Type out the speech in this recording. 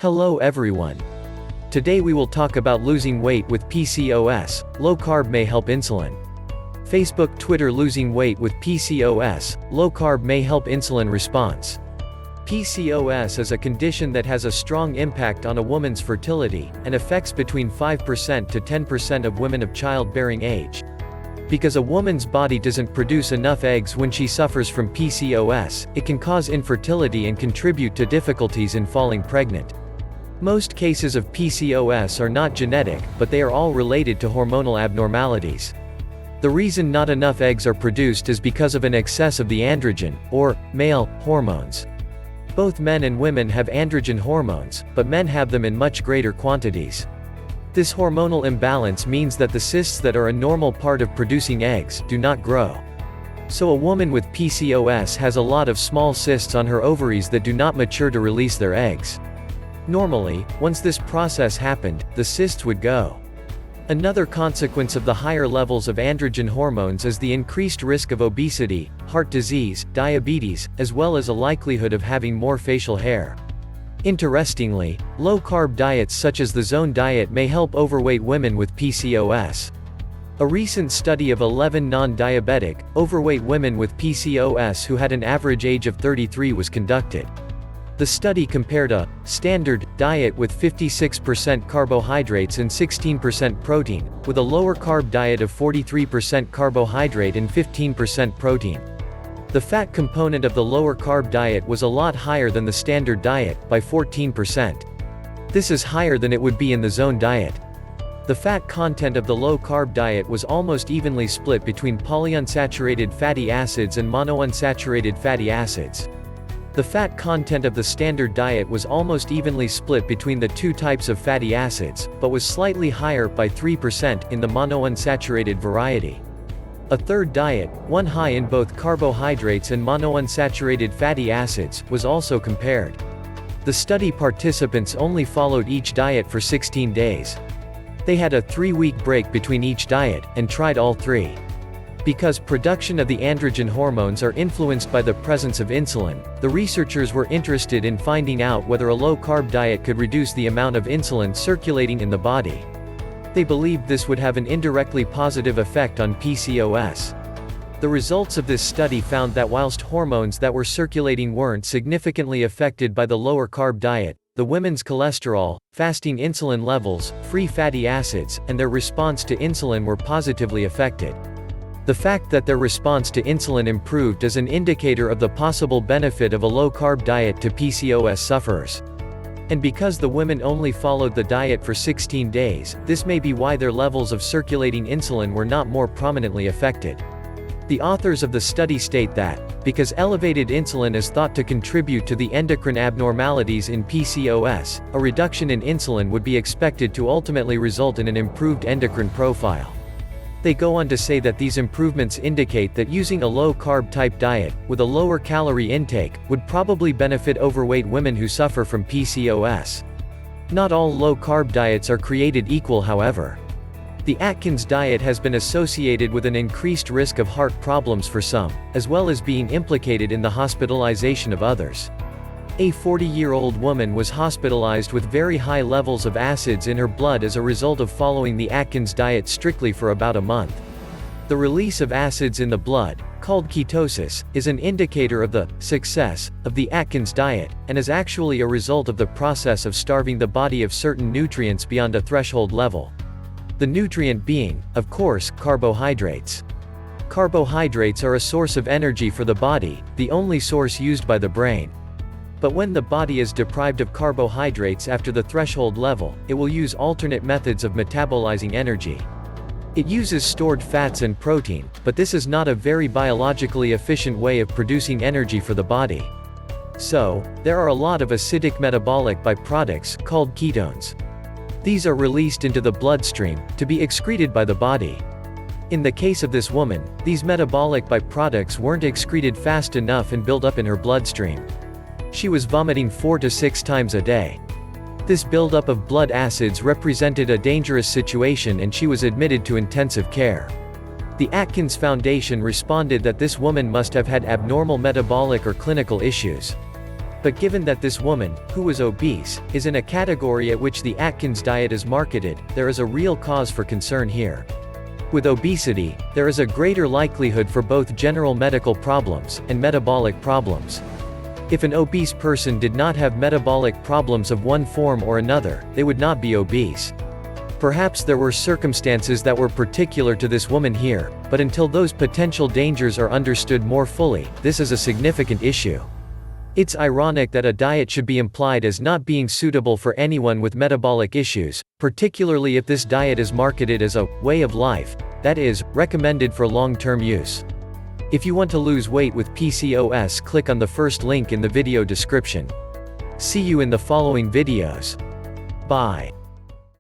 Hello everyone. Today we will talk about losing weight with PCOS, low carb may help insulin. Facebook, Twitter. Losing weight with PCOS, low carb may help insulin response. PCOS is a condition that has a strong impact on a woman's fertility, and affects between 5% to 10% of women of childbearing age. Because a woman's body doesn't produce enough eggs when she suffers from PCOS, it can cause infertility and contribute to difficulties in falling pregnant. Most cases of PCOS are not genetic, but they are all related to hormonal abnormalities. The reason not enough eggs are produced is because of an excess of the androgen, or male, hormones. Both men and women have androgen hormones, but men have them in much greater quantities. This hormonal imbalance means that the cysts that are a normal part of producing eggs do not grow. So a woman with PCOS has a lot of small cysts on her ovaries that do not mature to release their eggs. Normally, once this process happened, the cysts would go. Another consequence of the higher levels of androgen hormones is the increased risk of obesity, heart disease, diabetes, as well as a likelihood of having more facial hair. Interestingly, low-carb diets such as the Zone diet may help overweight women with PCOS. A recent study of 11 non-diabetic, overweight women with PCOS who had an average age of 33 was conducted. The study compared a standard diet with 56% carbohydrates and 16% protein, with a lower carb diet of 43% carbohydrate and 15% protein. The fat component of the lower carb diet was a lot higher than the standard diet, by 14%. This is higher than it would be in the Zone diet. The fat content of the low carb diet was almost evenly split between polyunsaturated fatty acids and monounsaturated fatty acids. The fat content of the standard diet was almost evenly split between the two types of fatty acids, but was slightly higher, by 3%, in the monounsaturated variety. A third diet, one high in both carbohydrates and monounsaturated fatty acids, was also compared. The study participants only followed each diet for 16 days. They had a 3-week break between each diet, and tried all three. Because production of the androgen hormones are influenced by the presence of insulin, the researchers were interested in finding out whether a low-carb diet could reduce the amount of insulin circulating in the body. They believed this would have an indirectly positive effect on PCOS. The results of this study found that whilst hormones that were circulating weren't significantly affected by the lower carb diet, the women's cholesterol, fasting insulin levels, free fatty acids, and their response to insulin were positively affected. The fact that their response to insulin improved is an indicator of the possible benefit of a low-carb diet to PCOS sufferers. And because the women only followed the diet for 16 days, this may be why their levels of circulating insulin were not more prominently affected. The authors of the study state that, because elevated insulin is thought to contribute to the endocrine abnormalities in PCOS, a reduction in insulin would be expected to ultimately result in an improved endocrine profile. They go on to say that these improvements indicate that using a low-carb type diet, with a lower calorie intake, would probably benefit overweight women who suffer from PCOS. Not all low-carb diets are created equal, however. The Atkins diet has been associated with an increased risk of heart problems for some, as well as being implicated in the hospitalization of others. A 40-year-old woman was hospitalized with very high levels of acids in her blood as a result of following the Atkins diet strictly for about a month. The release of acids in the blood, called ketosis, is an indicator of the success of the Atkins diet, and is actually a result of the process of starving the body of certain nutrients beyond a threshold level. The nutrient being, of course, carbohydrates. Carbohydrates are a source of energy for the body, the only source used by the brain. But when the body is deprived of carbohydrates after the threshold level, it will use alternate methods of metabolizing energy. It uses stored fats and protein, but this is not a very biologically efficient way of producing energy for the body. So, there are a lot of acidic metabolic byproducts, called ketones. These are released into the bloodstream, to be excreted by the body. In the case of this woman, these metabolic byproducts weren't excreted fast enough and built up in her bloodstream. She was vomiting 4 to 6 times a day. This buildup of blood acids represented a dangerous situation and she was admitted to intensive care. The Atkins Foundation responded that this woman must have had abnormal metabolic or clinical issues. But given that this woman, who was obese, is in a category at which the Atkins diet is marketed, there is a real cause for concern here. With obesity, there is a greater likelihood for both general medical problems and metabolic problems. If an obese person did not have metabolic problems of one form or another, they would not be obese. Perhaps there were circumstances that were particular to this woman here, but until those potential dangers are understood more fully, this is a significant issue. It's ironic that a diet should be implied as not being suitable for anyone with metabolic issues, particularly if this diet is marketed as a way of life, that is, recommended for long-term use. If you want to lose weight with PCOS, click on the first link in the video description. See you in the following videos. Bye.